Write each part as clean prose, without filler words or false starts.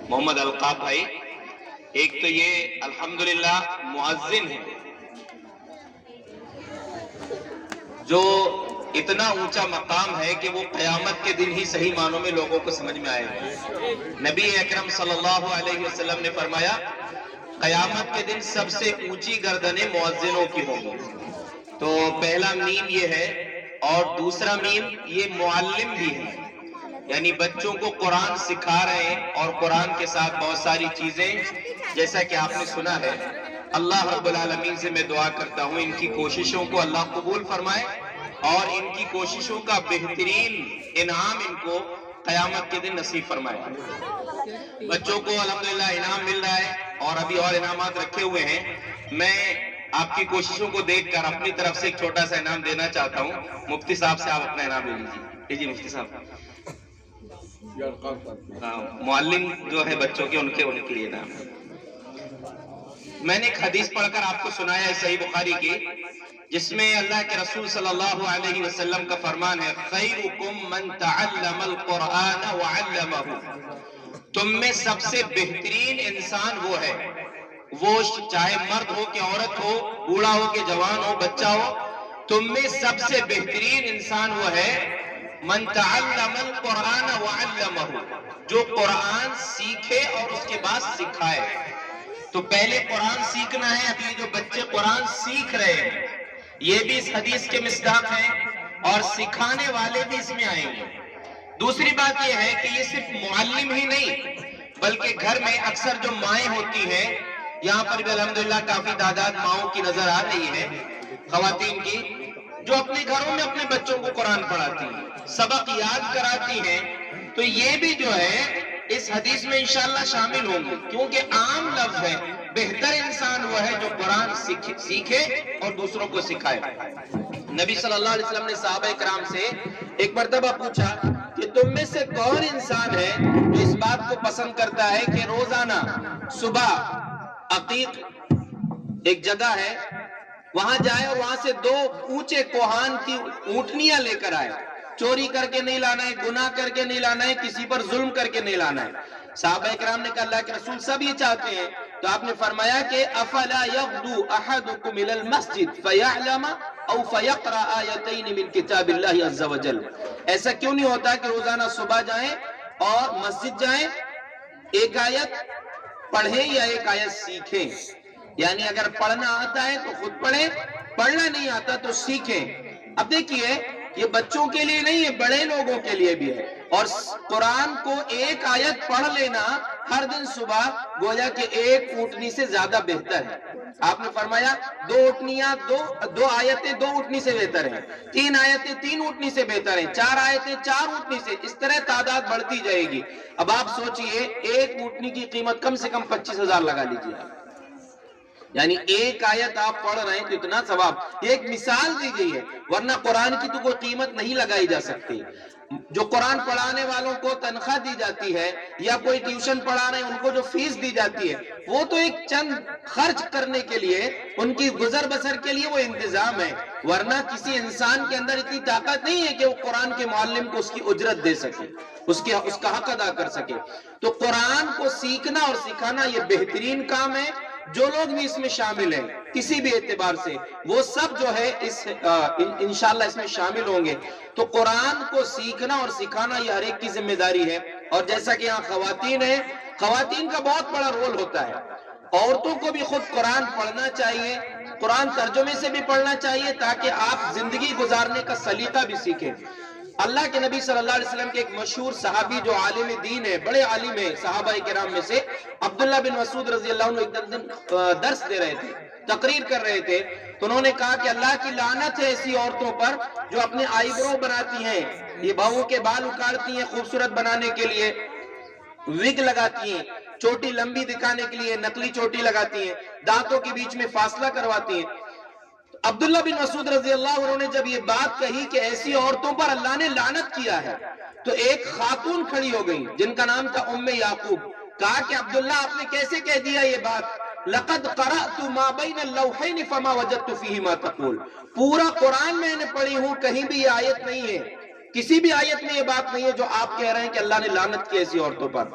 محمد القاب بھائی، ایک تو یہ الحمدللہ مؤذن ہے جو اتنا اونچا مقام ہے کہ وہ قیامت کے دن ہی صحیح معنوں میں لوگوں کو سمجھ میں آئے گا۔ نبی اکرم صلی اللہ علیہ وسلم نے فرمایا قیامت کے دن سب سے اونچی گردنیں مؤذنوں کی ہوں گی۔ تو پہلا میم یہ ہے، اور دوسرا میم یہ معلم بھی ہے، یعنی بچوں کو قرآن سکھا رہے ہیں اور قرآن کے ساتھ بہت ساری چیزیں جیسا کہ آپ نے سنا ہے۔ اللہ رب العالمین سے میں دعا کرتا ہوں ان کی کوششوں کو اللہ قبول فرمائے اور ان کی کوششوں کا بہترین انعام ان کو قیامت کے دن نصیب فرمائے۔ بچوں کو الحمدللہ انعام مل رہا ہے اور ابھی اور انعامات رکھے ہوئے ہیں۔ میں آپ کی کوششوں کو دیکھ کر اپنی طرف سے ایک چھوٹا سا انعام دینا چاہتا ہوں۔ مفتی صاحب سے آپ اپنا انعام لے لیجیے۔ جی مفتی صاحب، معلم جو ہے بچوں کے ان کے لیے انعام۔ میں نے ایک حدیث پڑھ کر آپ کو سنایا ہے صحیح بخاری کی، جس میں اللہ کے رسول صلی اللہ علیہ وسلم کا فرمان ہے خیرکم من تعلم القرآن وعلمہ، تم میں سب سے بہترین انسان وہ ہے، وہ چاہے مرد ہو کہ عورت ہو، بوڑھا ہو کہ جوان ہو، بچہ ہو، تم میں سب سے بہترین انسان وہ ہے من تعلم القرآن وعلمہ، جو قرآن سیکھے اور اس کے بعد سکھائے۔ تو پہلے قرآن سیکھنا ہے۔ ابھی جو بچے قرآن سیکھ رہے ہیں یہ بھی اس حدیث کے مصداق ہیں اور سکھانے والے بھی اس میں آئیں گے۔ دوسری بات یہ ہے کہ یہ صرف معلم ہی نہیں بلکہ گھر میں اکثر جو مائیں ہوتی ہیں، یہاں پر بھی الحمدللہ کافی تعداد ماؤں کی نظر آ رہی ہے، خواتین کی، جو اپنے گھروں میں اپنے بچوں کو قرآن پڑھاتی ہیں، سبق یاد کراتی ہیں، تو یہ بھی جو ہے اس حدیث میں انشاءاللہ شامل ہوں گے، کیونکہ عام لفظ ہے بہتر انسان وہ ہے جو قرآن سیکھے اور دوسروں کو سکھائے۔ نبی صلی اللہ علیہ وسلم نے صحابہ کرام سے ایک مرتبہ پوچھا کہ تم میں سے کون انسان ہے جو اس بات کو پسند کرتا ہے کہ روزانہ صبح عقیق ایک جگہ ہے وہاں جائے اور وہاں سے 2 اونچے کوہان کی اونٹنیاں لے کر آئے، چوری کر کے نہیں لانا ہے، گناہ کر کے نہیں لانا ہے، کسی پر ظلم کر کے نہیں لانا ہے۔ صحابہ کرام نے کہا اللہ کے رسول سب یہ چاہتے ہیں، تو آپ نے فرمایا کہ افلا یغدو احدکم الى المسجد فیعلم او فیقرأ آیتین من کتاب اللہ عز وجل، ایسا کیوں نہیں ہوتا کہ روزانہ صبح جائیں اور مسجد جائیں، ایک آیت پڑھیں یا ایک آیت سیکھیں؟ یعنی اگر پڑھنا آتا ہے تو خود پڑھیں، پڑھنا نہیں آتا تو سیکھیں۔ اب دیکھیے یہ بچوں کے لیے نہیں ہے، بڑے لوگوں کے لیے بھی ہے، اور قرآن کو ایک آیت پڑھ لینا ہر دن صبح گویا کہ ایک اونٹنی سے زیادہ بہتر ہے۔ آپ نے فرمایا 2 اونٹنیاں 2 آیتیں 2 اونٹنی سے بہتر ہیں، 3 آیتیں 3 اونٹنی سے بہتر ہیں، 4 آیتیں 4 اونٹنی سے، اس طرح تعداد بڑھتی جائے گی۔ اب آپ سوچئے ایک اونٹنی کی قیمت کم سے کم 25,000 لگا لیجیے آپ، یعنی ایک آیت آپ پڑھ رہے ہیں تو اتنا ثواب، یہ ایک مثال دی گئی ہے، ورنہ قرآن کی تو کوئی قیمت نہیں لگائی جا سکتی۔ جو قرآن پڑھانے والوں کو تنخواہ دی جاتی ہے یا کوئی ٹیوشن پڑھا رہے ہیں ان کو جو فیس دی جاتی ہے وہ تو ایک چند خرچ کرنے کے لیے، ان کی گزر بسر کے لیے وہ انتظام ہے، ورنہ کسی انسان کے اندر اتنی طاقت نہیں ہے کہ وہ قرآن کے معلم کو اس کی اجرت دے سکے، اس کا حق ادا کر سکے۔ تو قرآن کو سیکھنا اور سکھانا یہ بہترین کام ہے۔ جو لوگ بھی اس میں شامل ہیں کسی بھی اعتبار سے وہ سب جو ہے انشاءاللہ اس میں شامل ہوں گے۔ تو قرآن کو سیکھنا اور سکھانا یہ ہر ایک کی ذمہ داری ہے، اور جیسا کہ یہاں خواتین ہیں، خواتین کا بہت بڑا رول ہوتا ہے۔ عورتوں کو بھی خود قرآن پڑھنا چاہیے، قرآن ترجمے سے بھی پڑھنا چاہیے تاکہ آپ زندگی گزارنے کا سلیقہ بھی سیکھیں۔ اللہ کے نبی صلی اللہ علیہ وسلم کے ایک مشہور صحابی جو عالم دین ہے، بڑے عالم ہیں صحابہ کرام میں سے، عبداللہ بن مسعود رضی اللہ عنہ ایک دن درس دے رہے تھے، تقریر کر رہے تھے، تو انہوں نے کہا کہ اللہ کی لعنت ہے ایسی عورتوں پر جو اپنے آئی برو بناتی ہیں، یہ بہووں کے بال اکاڑتی ہیں خوبصورت بنانے کے لیے، وگ لگاتی ہیں، چوٹی لمبی دکھانے کے لیے نقلی چوٹی لگاتی ہیں، دانتوں کے بیچ میں فاصلہ کرواتی ہیں۔ عبداللہ بن مسعود رضی اللہ عنہ نے جب یہ بات کہی کہ ایسی عورتوں پر اللہ نے لعنت کیا ہے، تو ایک خاتون کھڑی ہو گئی جن کا نام تھا ام یعقوب، کہا کہ عبداللہ آپ نے کیسے کہہ دیا یہ بات؟ لقد قرأت ما بین اللوحین فما وجدت فیہ ما تقول، پورا قرآن میں نے پڑھی ہوں، کہیں بھی یہ آیت نہیں ہے، کسی بھی آیت میں یہ بات نہیں ہے جو آپ کہہ رہے ہیں کہ اللہ نے لعنت کی ایسی عورتوں پر۔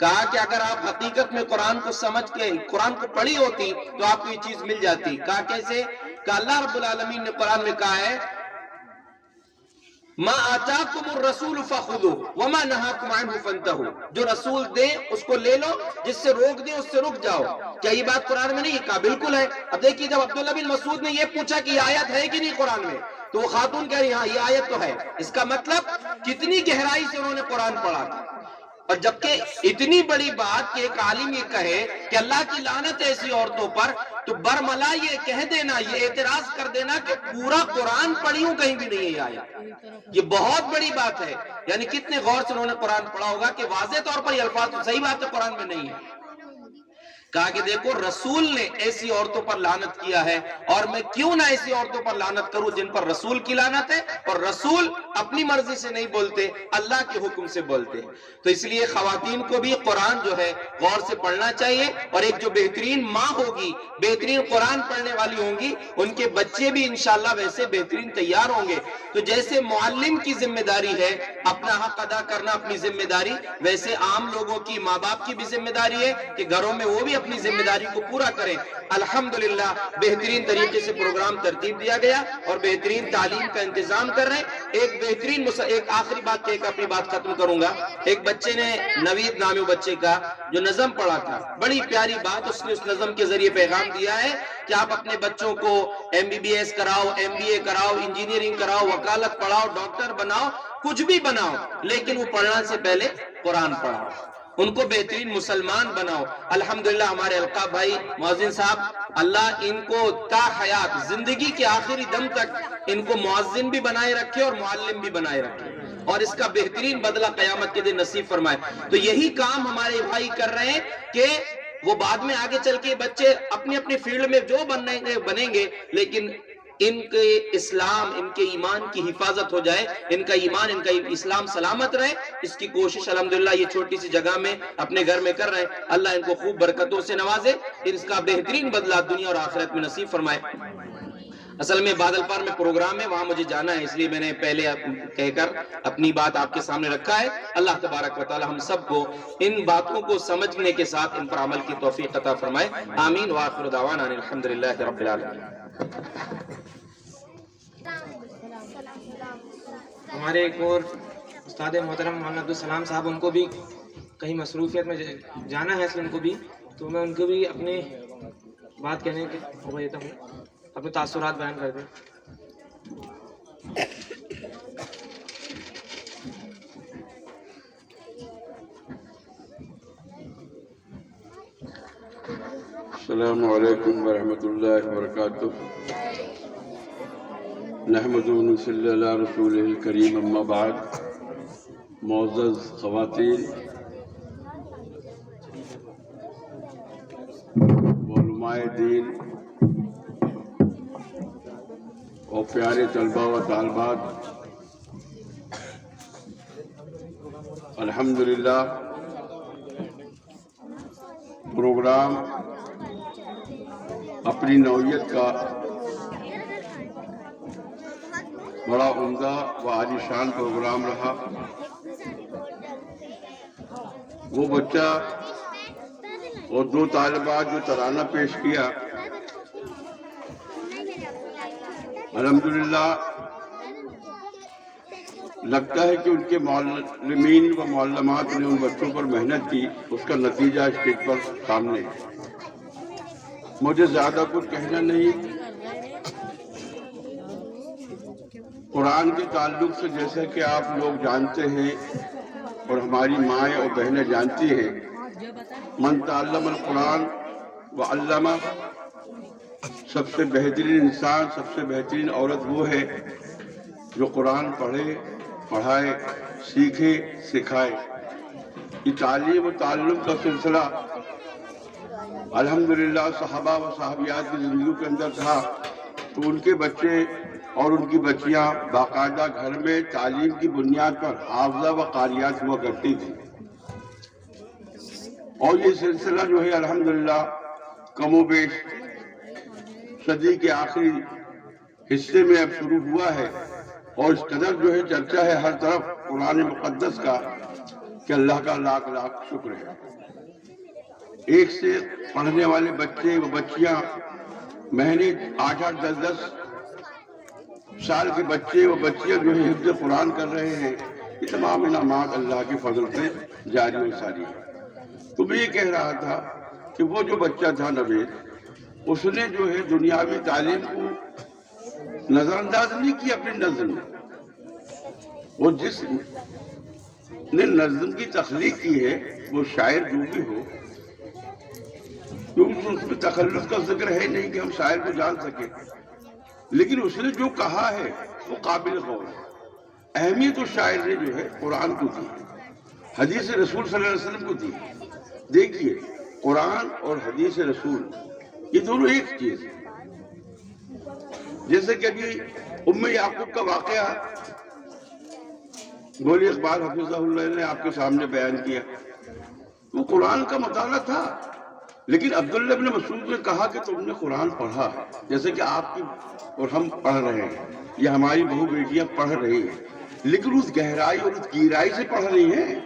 کہا کہ اگر آپ حقیقت میں قرآن کو سمجھ کے قرآن کو پڑھی ہوتی تو آپ کو یہ چیز مل جاتی. کہا کیسے؟ کہ اللہ رب العالمین نے قرآن میں کہا ہے ما آتاکم الرسول فخذوه وما نہاکم عنہ فانتہوا، جو رسول دے اس کو لے لو، جس سے روک دے اس سے رک جاؤ. کیا یہ بات قرآن میں نہیں ہے؟ کہا بالکل ہے. اب دیکھیے جب عبداللہ بن مسعود نے یہ پوچھا کہ یہ آیت ہے کہ نہیں قرآن میں، تو وہ خاتون کہہ رہی ہاں یہ آیت تو ہے. اس کا مطلب کتنی گہرائی سے انہوں نے قرآن پڑھا تھا. اور جبکہ اتنی بڑی بات کہ ایک عالم یہ کہے کہ اللہ کی لعنت ہے ایسی عورتوں پر، تو برملا یہ کہہ دینا، یہ اعتراض کر دینا کہ پورا قرآن پڑھی ہوں کہیں بھی نہیں ہے یہ آیت، یہ بہت بڑی بات ہے. یعنی کتنے غور سے انہوں نے قرآن پڑھا ہوگا کہ واضح طور پر یہ الفاظ تو صحیح بات ہے قرآن میں نہیں ہے. کہا کہ دیکھو رسول نے ایسی عورتوں پر لعنت کیا ہے، اور میں کیوں نہ ایسی عورتوں پر لعنت کروں جن پر رسول کی لعنت ہے، اور رسول اپنی مرضی سے نہیں بولتے، اللہ کے حکم سے بولتے. تو اس لیے خواتین کو بھی قرآن جو ہے غور سے پڑھنا چاہیے، اور ایک جو بہترین ماں ہوگی، بہترین قرآن پڑھنے والی ہوں گی، ان کے بچے بھی انشاءاللہ ویسے بہترین تیار ہوں گے. تو جیسے معلم کی ذمہ داری ہے اپنا حق ادا کرنا، اپنی ذمہ داری، ویسے عام لوگوں کی، ماں باپ کی بھی ذمہ داری ہے کہ گھروں میں وہ بھی اپنی ذمہ داری کو پورا کریں. الحمدللہ بہترین طریقے سے پروگرام ترتیب دیا گیا اور بہترین تعلیم کا انتظام کر رہے ہیں. ایک آخری بات کہہ کر اپنی بات ختم کروں گا. ایک بچے نے، نوید نامی بچے کا، جو نظم پڑھا تھا، بڑی پیاری بات اس نے اس نظم کے ذریعے پیغام دیا ہے کہ آپ اپنے بچوں کو MBBS کراؤ، MBA کراؤ، انجینئرنگ کراؤ، وکالت پڑھاؤ، ڈاکٹر بناؤ، کچھ بھی بناؤ، لیکن وہ پڑھنا سے پہلے قرآن پڑھاؤ، ان کو بہترین مسلمان بناؤ. الحمدللہ ہمارے القاب بھائی مؤذن صاحب، اللہ ان کو تا حیات، زندگی کے آخری دم تک ان کو مؤذن بھی بنائے رکھے اور معلم بھی بنائے رکھے، اور اس کا بہترین بدلہ قیامت کے دن نصیب فرمائے. تو یہی کام ہمارے بھائی کر رہے ہیں کہ وہ بعد میں آگے چل کے بچے اپنی اپنی فیلڈ میں جو بنیں گے، لیکن ان کے اسلام، ان کے ایمان کی حفاظت ہو جائے، ان کا ایمان، ان کا اسلام سلامت رہے، اس کی کوشش الحمدللہ یہ چھوٹی سی جگہ میں اپنے گھر میں کر رہے ہیں. اللہ ان کو خوب برکتوں سے نوازے، اس کا بہترین بدلہ دنیا اور آخرت میں نصیب فرمائے. اصل میں بادل پار میں پروگرام ہے، وہاں مجھے جانا ہے، اس لیے میں نے پہلے کہہ کر اپنی بات آپ کے سامنے رکھا ہے. اللہ تبارک و تعالی ہم سب کو ان باتوں کو سمجھنے کے ساتھ ان پر عمل کی توفیق عطا فرمائے. آمین. وآخر دعوانا ان الحمدللہ رب العالمین. ہمارے ایک اور استاد محترم مولانا عبدالسلام صاحب، ان کو بھی کہیں مصروفیت میں جانا ہے، اصل ان کو بھی، تو میں ان کو بھی اپنے بات کہنے کے موقع دیتا ہوں، اپنے تاثرات بیان کر دیں. السلام علیکم ورحمۃ اللہ وبرکاتہ. نحمد و نصلی علی رسول الکریم، اما بعد. معزز خواتین، علماء دین اور پیارے طلباء و طالبات، الحمدللہ پروگرام اپنی نوعیت کا بڑا عمدہ و عالیشان پروگرام رہا. وہ بچہ اور دو طالبات جو ترانہ پیش کیا، الحمدللہ لگتا ہے کہ ان کے معلمین و معلمات نے ان بچوں پر محنت کی، اس کا نتیجہ اسٹیج پر سامنے. مجھے زیادہ کچھ کہنا نہیں. قرآن کے تعلق سے جیسا کہ آپ لوگ جانتے ہیں اور ہماری مائیں اور بہنیں جانتی ہیں، من تعلم القرآن وعلمہ، سب سے بہترین انسان، سب سے بہترین عورت وہ ہے جو قرآن پڑھے، پڑھائے، سیکھے، سکھائے. یہ تعلیم و تعلم کا سلسلہ الحمدللہ صحابہ و صحابیات کی زندگیوں کے اندر تھا، تو ان کے بچے اور ان کی بچیاں باقاعدہ گھر میں تعلیم کی بنیاد پر حافظہ و قاریات ہوا کرتی تھی. اور یہ سلسلہ جو ہے الحمدللہ کم و بیش صدی کے آخری حصے میں اب شروع ہوا ہے، اور اس قدر جو ہے چرچا ہے ہر طرف قرآن مقدس کا کہ اللہ کا لاکھ لاکھ شکر ہے. ایک سے پڑھنے والے بچے و بچیاں مہینے 8-8 10-10 سال کے بچے و بچیاں جو ہیں حفظ قرآن کر رہے ہیں. یہ تمام انعامات اللہ کے فضل سے جاری و ساری ہیں. تو میں یہ کہہ رہا تھا کہ وہ جو بچہ تھا نوید، اس نے جو ہے دنیاوی تعلیم کو نظر انداز نہیں کیا اپنی نظم میں. وہ جس نے نظم کی تخلیق کی ہے وہ شاعر جو بھی ہو، کیونکہ اس میں تخلص کا ذکر ہے نہیں کہ ہم شاعر کو جان سکیں، لیکن اس نے جو کہا ہے وہ قابل غور ہے. اہمیت اس شاعر نے جو ہے قرآن کو دی، حدیث رسول صلی اللہ علیہ وسلم کو دی. دیکھیے قرآن اور حدیث رسول یہ دونوں ایک چیز ہے. جیسے کہ ابھی ام یعقوب کا واقعہ گولی اقبال حفظہ اللہ نے آپ کے سامنے بیان کیا. وہ قرآن کا مطالعہ تھا، لیکن عبداللہ بن مسعود نے کہا کہ تم نے قرآن پڑھا ہے جیسے کہ آپ کی اور ہم پڑھ رہے ہیں، یا ہماری بہو بیٹیاں پڑھ رہی ہیں، لیکن اس گہرائی اور اس گہرائی سے پڑھ رہی ہیں.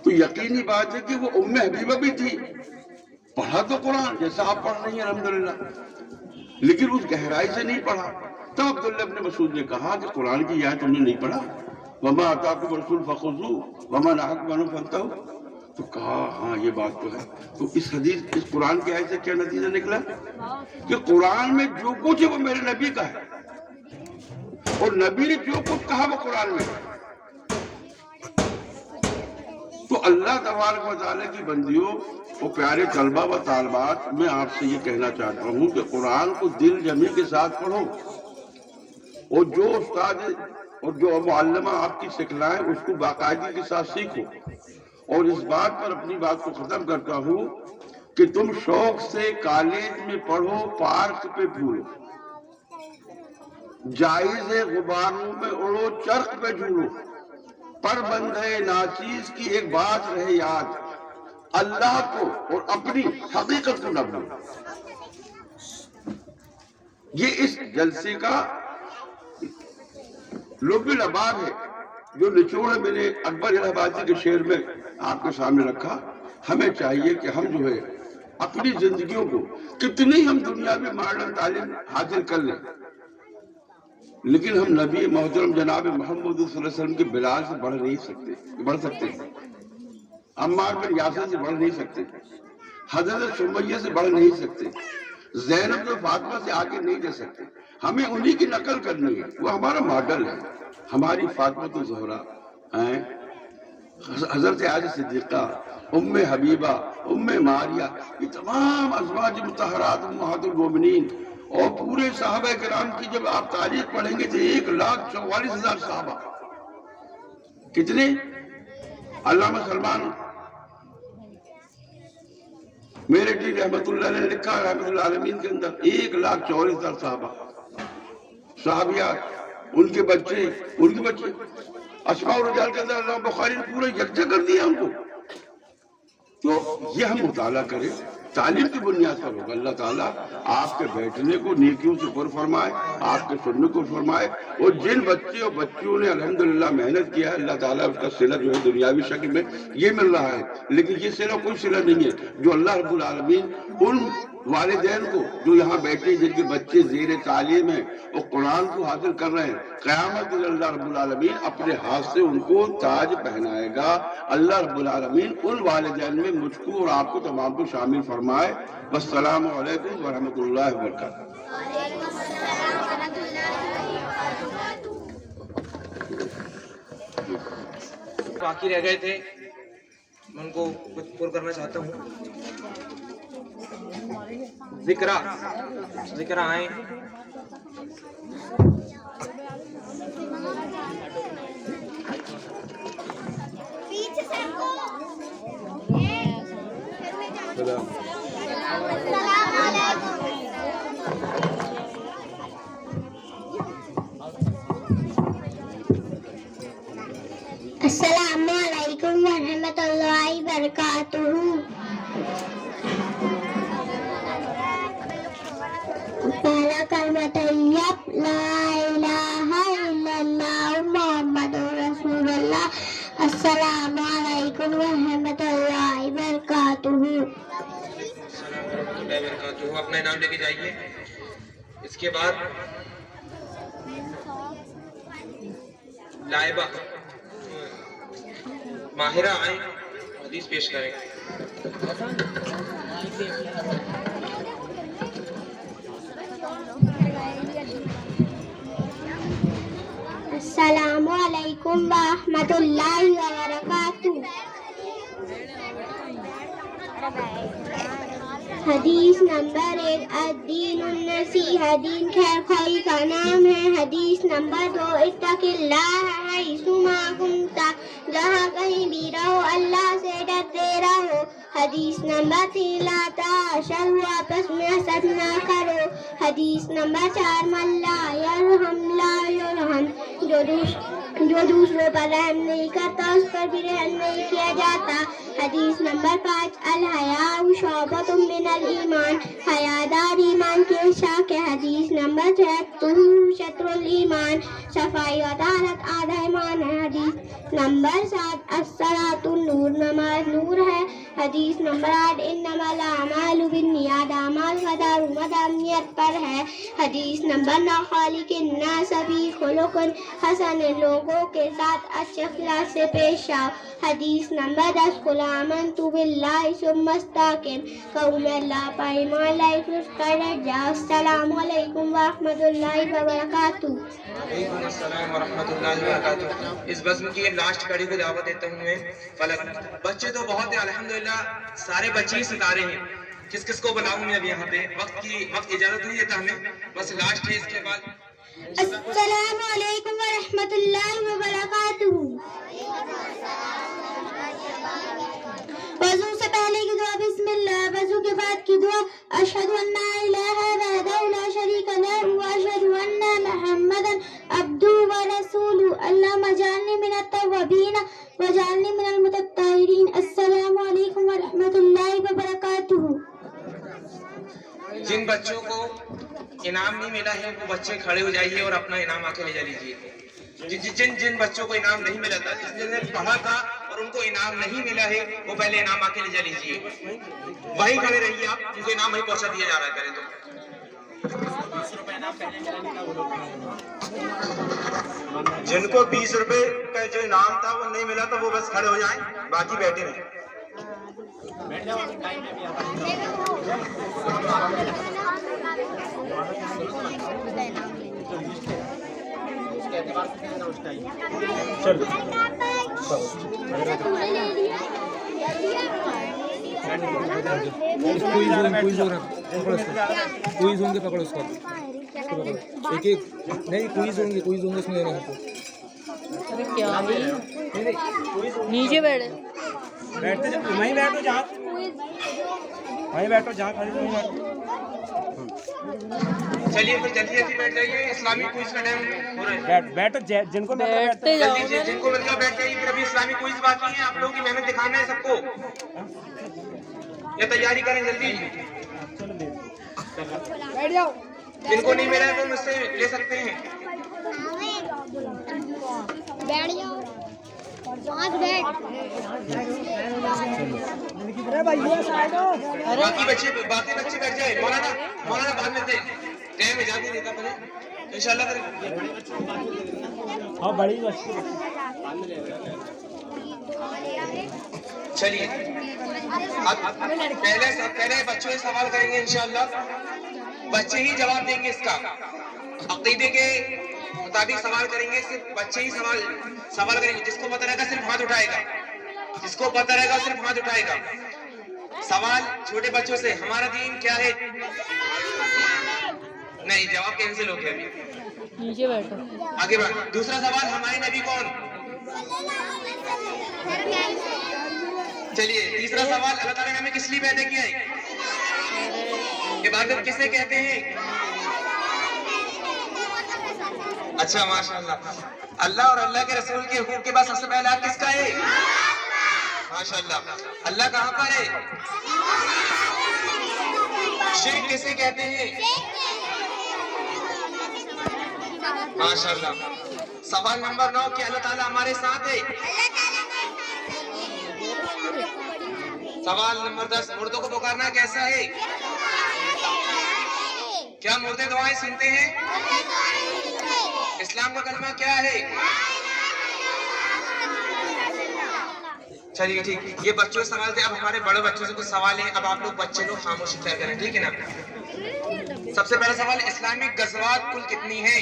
تو یقینی بات ہے کہ وہ ام حبیبہ بھی تھی، پڑھا تو قرآن جیسا آپ پڑھ رہی ہیں الحمدللہ، لیکن اس گہرائی سے نہیں پڑھا. تب عبداللہ بن مسعود نے کہا کہ قرآن کی یہ آیت تم نے نہیں پڑھا، وَمَا آتَاكُمُ الرَّسُولُ فَخُذُوهُ وَمَا نَهَاكُمْ عَنْهُ فَانتَهُوا. تو کہا ہاں یہ بات تو ہے. تو اس حدیث اس قرآن کی آیت سے کیا نتیجہ نکلا کہ قرآن میں جو کچھ ہے وہ میرے نبی کا ہے، اور نبی نے جو کچھ کہا وہ قرآن میں ہے. تو اللہ تبارک و تعالیٰ کی بندیوں اور پیارے طلبہ و طالبات، میں آپ سے یہ کہنا چاہتا ہوں کہ قرآن کو دل جمی کے ساتھ پڑھو، اور جو استاد اور جو معلمہ آپ کی سکھلائیں اس کو باقاعدگی کے ساتھ سیکھو. اور اس بات پر اپنی بات کو ختم کرتا ہوں کہ تم شوق سے کالج میں پڑھو، پارک پہ پھولو، جائز غباروں میں اڑو، چرخ پہ جھولو، پر بندے ناچیز کی ایک بات رہے یاد، اللہ کو اور اپنی حقیقت کو نہ بھولو. یہ اس جلسے کا لب لباب ہے، جو نچوڑ میں نے اکبر الہ آبادی کے شعر میں آپ کے سامنے رکھا. ہمیں چاہیے کہ ہم جو ہے اپنی زندگیوں کو کتنی ہم دنیا میں ماڈرن تعلیم حاصل کر لیں، لیکن ہم نبی محترم جناب محمد صلی اللہ علیہ وسلم کے بلال سے بڑھ سکتے ہیں، عمار بن یاسر سے بڑھ نہیں سکتے، حضرت سمیہ سے بڑھ نہیں سکتے، زینب و فاطمہ سے آگے نہیں جا سکتے. ہمیں انہی کی نقل کرنی ہے، وہ ہمارا ماڈل ہے. ہماری فاطمہ الزہرا ہیں، حضرت عائشہ صدیقہ، ام حبیبہ، ام ماریہ، یہ تمام ازواج مطہرات امہات المومنین، اور پورے صحابہ کرام کی جب آپ تاریخ پڑھیں گے تو 1,44,000 صحابہ. کتنے؟ علامہ سلمان میرٹھی رحمت اللہ نے لکھا رحمت اللہ عالمین کے اندر 1,44,000 صحابہ، صحابیات، ان کے بچے اسماء الرجال کے اندر اللہ بخاری نے پورا یکجا کر دیا ان کو. تو یہ ہم مطالعہ کریں، تعلیم کی بنیاد پر ہوگا. اللہ تعالیٰ آپ کے بیٹھنے کو نیکیوں سے پر فرمائے، آپ کے سننے کو فرمائے. اور جن بچے اور بچیوں نے الحمدللہ محنت کیا ہے، اللہ تعالیٰ اس کا صلہ جو ہے دنیاوی شکل میں یہ مل رہا ہے، لیکن یہ صلہ کوئی صلہ نہیں ہے جو اللہ رب العالمین ان والدین کو جو یہاں بیٹھے جن کے بچے زیر تعلیم ہیں اور قرآن کو حاصل کر رہے ہیں، قیامت دن اللہ رب العالمین اپنے ہاتھ سے ان کو تاج پہنائے گا. اللہ رب العالمین ان والدین میں مجھ کو اور آپ کو تمام کو شامل فرمائے. والسلام علیکم ورحمۃ اللہ وبرکاتہ. باقی رہ گئے تھے، میں ان کو کچھ پر کرنا چاہتا ہوں. ذکرہ آئیں. السلام علیکم ورحمۃ اللہ وبرکاتہ. پہلا کلمہ طیب لا الہ الا اللہ محمد رسول اللہ. السلام علیکم ورحمۃ اللہ وبرکاتہ. السلام ورحمۃ اللہ وبرکاتہ. اپنا انعام لے کے جائیے. اس کے بعد لائبہ ماہرہ آئیں حدیث پیش کریں. السلام علیکم ورحمۃ اللہ وبرکاتہ. حدیث نمبر 1 الدین النصیحہ دین خیر خواہی کا نام ہے. حدیث نمبر 2 اتق اللہ حیث ما کنت جہاں کہیں بھی رہو اللہ سے ڈرتے رہو. حدیث نمبر 3 لا تعاشروا آپس میں حسد نہ کرو. حدیث نمبر 4 من لا یرحم لا یرحم جو دوسروں پر رحم نہیں کرتا اس پر بھی رحم نہیں کیا جاتا. حدیث نمبر 5 الحیاء شعبۃ من الایمان حیادار ایمان کے شاخ ہے. حدیث نمبر 6 طہور شطر الایمان صفائی و طہارت آدھا ایمان ہے. حدیث نمبر 7 الصلاۃ نور نماز نور ہے. حدیث نمبر 8 انما الاعمال بالنیات اعمال کا دار نیت پر ہے. حدیث نمبر 9 خالق الناس فی خلق حسن لوگوں کے ساتھ اچھے اخلاق سے پیش آؤ. حدیث نمبر 10 قل آمنت باللہ ثم استقم کہو میں اللہ پر ایمان لائے پھر اس پر ڈٹ جاؤ. السلام علیکم ورحمۃ اللہ وبرکاتہ. وعلیکم السلام ورحمۃ اللہ وبرکاتہ. اس بزم کی لاسٹ کڑی کو دعوت دیتا ہوں میں. فلک بچے تو بہت ہیں الحمدللہ سارے بچے ہی ستارے ہیں. کس کس کو بلاؤں میں اب یہاں پہ وقت اجازت نہیں دیتا ہمیں. بس لاسٹ ہے. اس کے بعد السلام علیکم ورحمۃ اللہ وبرکاتہ. وضو سے پہلے کی دعا بسم اللہ. وضو کے بعد کی دعا اشہد ان لا الہ وحدہ لا شریک لہ واشہد ان محمدا عبدہ ورسولہ. اللہم اجعلنی من التوابین واجعلنی من المتطہرین. السلام علیکم ورحمۃ اللہ وبرکاتہ. جن بچوں کو انعام نہیں ملا ہے وہ بچے کھڑے ہو جائیے اور اپنا انعام آ کے لے جا لیجیے. جن بچوں کو انعام نہیں ملا تھا جس نے پڑھا تھا اور ان کو انعام نہیں ملا ہے وہ پہلے انعام آ کے لے جا لیجیے. وہیں کھڑے رہیے آپ. ان کو انعام وہیں پہنچا دیا جا رہا ہے. پہلے تو جن کو 20 روپے کا جو انعام تھا وہ نہیں ملا تو وہ بس کھڑے ہو جائیں. باقی بیٹھے رہیں. کوئز ہوں گے پکڑو اس کو. ایک ایک نہیں کوئز ہوں گے اس میں لینا ہے. نیچے بیٹھے وہیں بیٹھو جہاں کھڑے ہو. چلیے پھر جلدی جلدی بیٹھ جائیے. اسلامی کوئز کا ٹائم ہو رہا ہے. بیٹھو جن کو بیٹھتے جاؤ. جن کو مل گیا بیٹھ جائیے. پھر ابھی اسلامی کوئز باقی ہے. آپ لوگوں کی محنت دکھانا ہے سب کو. یہ تیاری کریں جلدی. جن کو نہیں ملا ہے وہ مجھ سے لے سکتے ہیں. بیٹھ جاؤ. باقی بچے بیٹھ جائے. مولانا بعد میں دے ٹائم اجازت دیتا پہلے انشاءاللہ بڑی. چلیے اب پہلے بچوں سے سوال کریں گے انشاءاللہ. بچے ہی جواب دیں گے. اس کا عقیدے کے مطابق سوال کریں گے. صرف بچے ہی سوال کریں گے. جس کو پتہ رہے گا صرف ہاتھ اٹھائے گا. جس کو پتہ رہے گا صرف ہاتھ اٹھائے گا. سوال چھوٹے بچوں سے ہمارا دین کیا ہے. نہیں جواب کینسل ہو گیا. ابھی نیچے بیٹھو. آگے بڑھ. دوسرا سوال ہمارے نبی کون. چلیے تیسرا سوال اللہ تعالیٰ نے ہمیں کس لیے پیدا کیا ہے. عبادت کسے کہتے ہیں. اچھا ماشاءاللہ. اللہ اور اللہ کے رسول کے حقوق کے بعد سب سے پہلا کس کا ہے. ماشاءاللہ. اللہ کہاں پر ہے. شرک کسے کہتے ہیں. ماشاءاللہ. سوال نمبر 9 کہ اللہ تعالیٰ ہمارے ساتھ ہے. سوال نمبر 10، مردوں کو پکارنا کیسا ہے؟ کیا مردے دعائیں سنتے ہیں؟ اسلام کا کلمہ کیا ہے؟ چلیے ٹھیک، یہ بچوں سے سوال تھے. اب ہمارے بڑے بچوں سے کچھ سوال ہیں. اب آپ لوگ بچے لوگ خاموشی اختیار کریں، ٹھیک ہے نا؟ سب سے پہلا سوال، اسلامک غزوات کل کتنی ہیں؟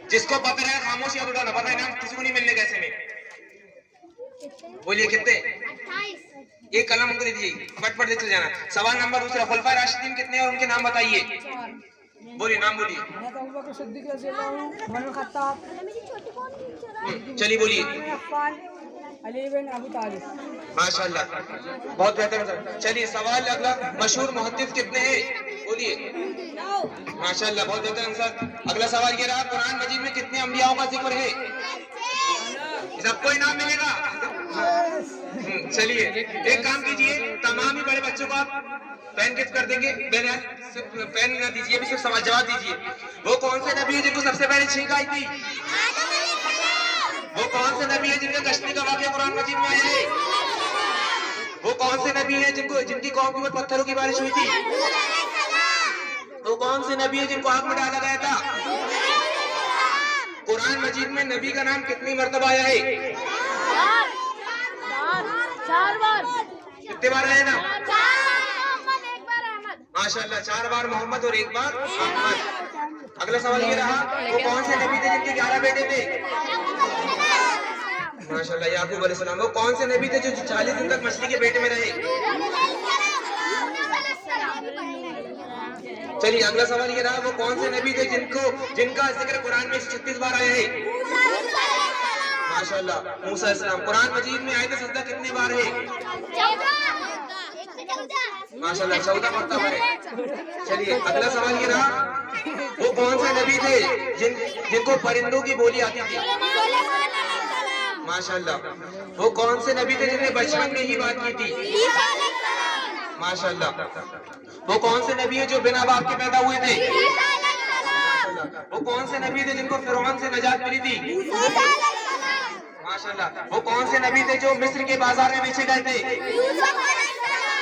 جس کو پتہ ہے خاموشی اب اٹھانا، پتہ ہے نا کسی کو نہیں ملنے کیسے میں. بولیے کتنے؟ ایک قلم ان کو دے دیجیے، پٹ پٹ دیتے جانا. سوال نمبر دوسرا، خلفائے راشدین کتنے ہیں اور ان کے نام بتائیے. بولیے نام بولیے. چلیے بولیے. ماشاء اللہ، بہت بہتر. چلیے سوال اگلا، مشہور محدث کتنے ہیں؟ بولیے. ماشاء اللہ، بہت بہتر آنسر. اگلا سوال یہ رہا، قرآن مجید میں کتنے انبیاء کا ذکر ہے؟ سب کو انعام ملے گا. چلیے ایک کام کیجئے، تمام ہی بڑے بچوں کو آپ پین گفٹ کر دیں گے. پین نہ دیجئے، بھی صرف جواب دیجئے. وہ کون سے نبی ہے جن کو سب سے پہلے چھینک آئی تھی؟ وہ کون سے نبی ہے جن کا کشتی کا واقعہ قرآن مجید میں آیا ہے؟ وہ کون سے نبی ہیں جن کی قوم کے اوپر پتھروں کی بارش ہوئی تھی؟ وہ کون سے نبی ہے جن کو آگ میں ڈالا گیا تھا؟ قرآن مجید میں نبی کا نام کتنی مرتبہ آیا ہے؟ 4 بار. کتنے بار آیا نا؟ ماشاء اللہ، 4 بار محمد اور 1 بار احمد. اگلا سوال یہ رہا، وہ کون سے نبی تھے جن کے 11 بیٹے تھے؟ ماشاء اللہ، یعقوب علیہ السلام. وہ کون سے نبی تھے جو 40 دن تک مچھلی کے پیٹ میں رہے؟ چلیے اگلا سوال یہ رہا، وہ کون سے نبی تھے جن کا ذکر قرآن میں 36 بار آیا ہے؟ ماشاء اللہ، موسیٰ علیہ السلام. قرآن مجید میں آیت سجدہ کتنی بار ہے؟ ماشاء اللہ، 14 مرتبہ ہے. چلیے اگلا سوال یہ رہا، وہ کون سے نبی تھے جن کو پرندوں کی بولی آتی تھی؟ ماشاء اللہ. وہ کون سے نبی تھے جن نے بچپن میں ہی بات کی تھی؟ ماشاء اللہ. وہ کون سے نبی ہیں جو بنا باپ کے پیدا ہوئے تھے؟ وہ کون سے نبی تھے جن کو فرعون سے نجات ملی تھی؟ ماشاء اللہ. وہ کون سے نبی تھے جو مصر کے بازار میں بیچے گئے تھے؟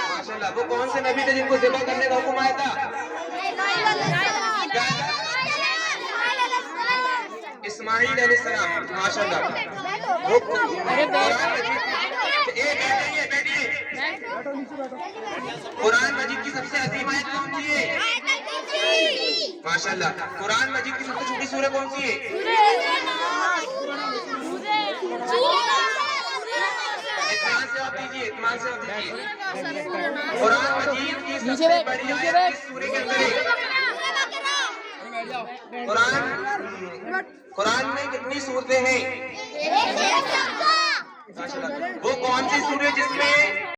ماشاء اللہ. وہ کون سے نبی تھے جن کو ذبح کرنے کا حکم آیا تھا؟ اسماعیل علیہ السلام. ماشاء اللہ. قرآن مجید کی سب سے عظیم آیت کون سی ہے؟ ماشاء اللہ. قرآن مجید کی سب سے چھوٹی سورہ کون سی ہے؟ اطمینان سے آپ دیجیے، اطمینان سے آپ دیجیے. قرآن مجید کی سب سے بڑی آیت کس سورہ کے اندر ہے؟ قرآن میں کتنی سورتیں ہیں؟ وہ کون سی سورہ جس میں